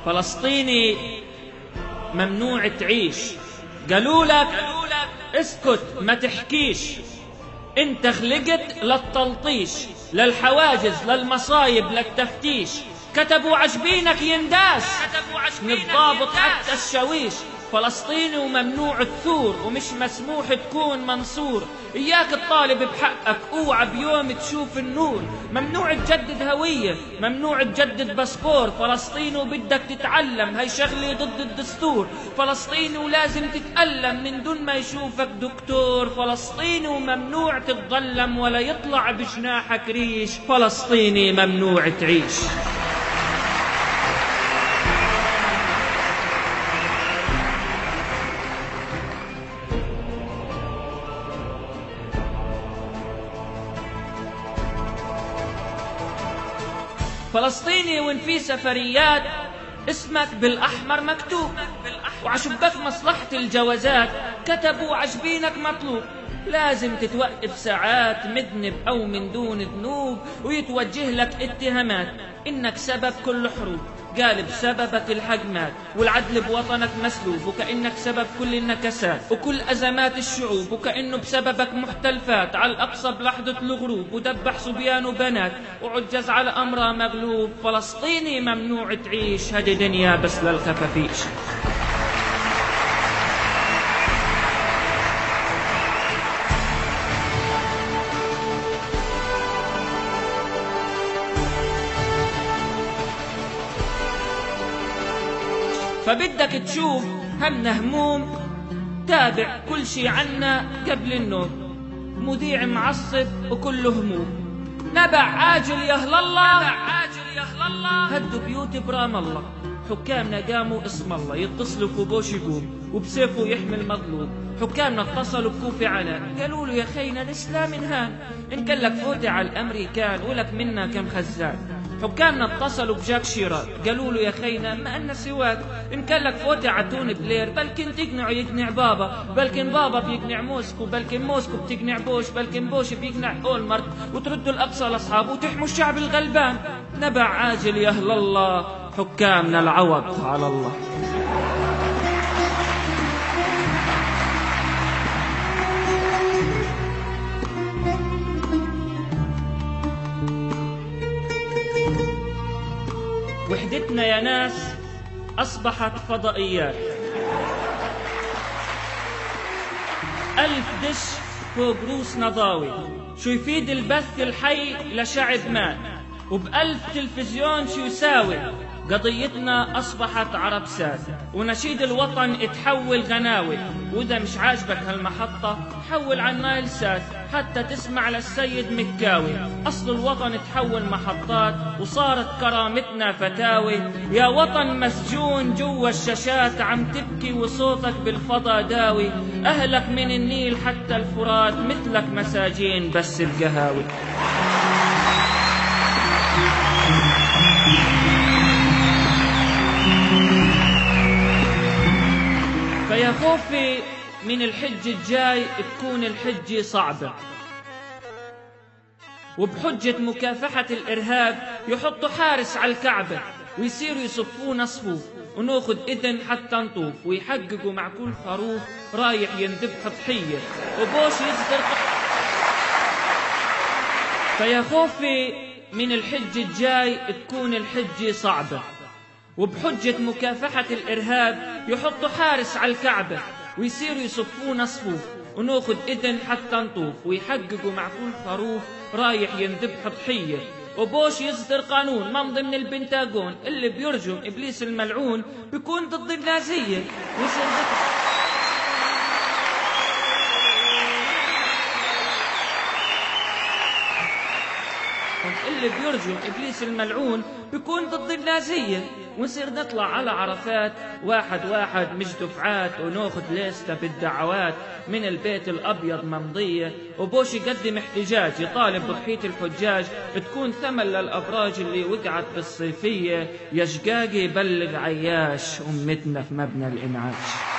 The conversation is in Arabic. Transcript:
فلسطيني ممنوع تعيش. قالوا لك اسكت ما تحكيش، انت خلقت للتلطيش، للحواجز للمصايب للتفتيش. كتبوا عجبينك ينداس من الضابط حتى الشاويش. فلسطيني وممنوع الثور، ومش مسموح تكون منصور. إياك تطالب بحقك، اوعى بيوم تشوف النور. ممنوع تجدد هوية، ممنوع تجدد باسبور. فلسطيني وبدك تتعلم، هاي شغلة ضد الدستور. فلسطيني ولازم تتألم من دون ما يشوفك دكتور. فلسطيني وممنوع تتظلم ولا يطلع بجناحك ريش. فلسطيني ممنوع تعيش. فلسطيني وين في سفريات اسمك بالأحمر مكتوب، وعشبك مصلحة الجوازات كتبوا عجبينك مطلوب. لازم تتوقف ساعات مذنب أو من دون ذنوب، ويتوجه لك اتهامات إنك سبب كل حروب. قال بسببك الحق مات، والعدل بوطنك مسلوب، وكأنك سبب كل النكسات وكل أزمات الشعوب. وكأنه بسببك محتلفات على الأقصى بلحظة الغروب، ودبح صبيان وبنات وعجز على أمرها مغلوب. فلسطيني ممنوع تعيش، هدي دنيا بس للخفافيش. فبدك تشوف همنا هموم، تابع كل شي عنا قبل النوم. مذيع معصب وكله هموم، نبع عاجل يهلا الله، هدوا بيوت برام الله. حكامنا قاموا اسم الله، يتصلوا بوبوش يقوم وبسيفه يحمي المظلوم. حكامنا اتصلوا بكوفي عنان، قالوا له يا خينا الاسلام انهان. ان كان لك فوتي على الامريكان ولك منا كم خزان. حكامنا اتصلوا بجاك شيراك، قالوا له يا خينا ما أن سواك. إن كان لك فوتي عتون بلير، بلكن تقنعه يقنع بابا، بلكن بابا بيقنع موسكو، بلكن موسكو بتقنع بوش، بلكن بوش بيقنع أولمرت، وتردوا الأقصى لأصحابه وتحموا الشعب الغلبان. نبع عاجل يهلا الله، حكامنا العوض على الله. وحدتنا يا ناس أصبحت فضائيات، 1000 دش فوق روس نضاوي. شو يفيد البث الحي لشعب مات، وب1000 تلفزيون شو يساوي. قضيتنا أصبحت عربسات، ونشيد الوطن اتحول غناوي. وإذا مش عاجبك هالمحطة حول على النايل سات حتى تسمع للسيد مكاوي. أصل الوطن تحول محطات، وصارت كرامتنا فتاوي. يا وطن مسجون جوا الشاشات، عم تبكي وصوتك بالفضا داوي. أهلك من النيل حتى الفرات، مثلك مساجين بس القهاوي. فيا خوفي من الحج الجاي تكون الحجة صعبة، وبحجة مكافحة الإرهاب يحطوا حارس على الكعبة، ويصيروا يصفونا صفوف وناخد إذن حتى نطوف. ويحققوا مع كل خروف رايح ينذبح ضحية، وبوش يصدر. فيا خوفي من الحج الجاي تكون الحجة صعبة، وبحجة مكافحة الإرهاب يحطوا حارس على الكعبة، ويصيروا يصفونا صفوف وناخد إذن حتى نطوف. ويحققوا مع كل خروف رايح ينذبح ضحية، وبوش يصدر قانون ممضي من البنتاغون اللي بيرجم إبليس الملعون بيكون ضد النازية. اللي بيرجم إبليس الملعون بيكون ضد النازية. ونصير نطلع على عرفات واحد واحد مش دفعات، وناخد ليستة بالدعوات من البيت الأبيض ممضية. وبوش يقدم احتجاج يطالب بضحية الحجاج تكون ثمن للأبراج اللي وقعت بالصيفية. يا شقاقي بلغ عياش أمتنا في مبنى الإنعاش.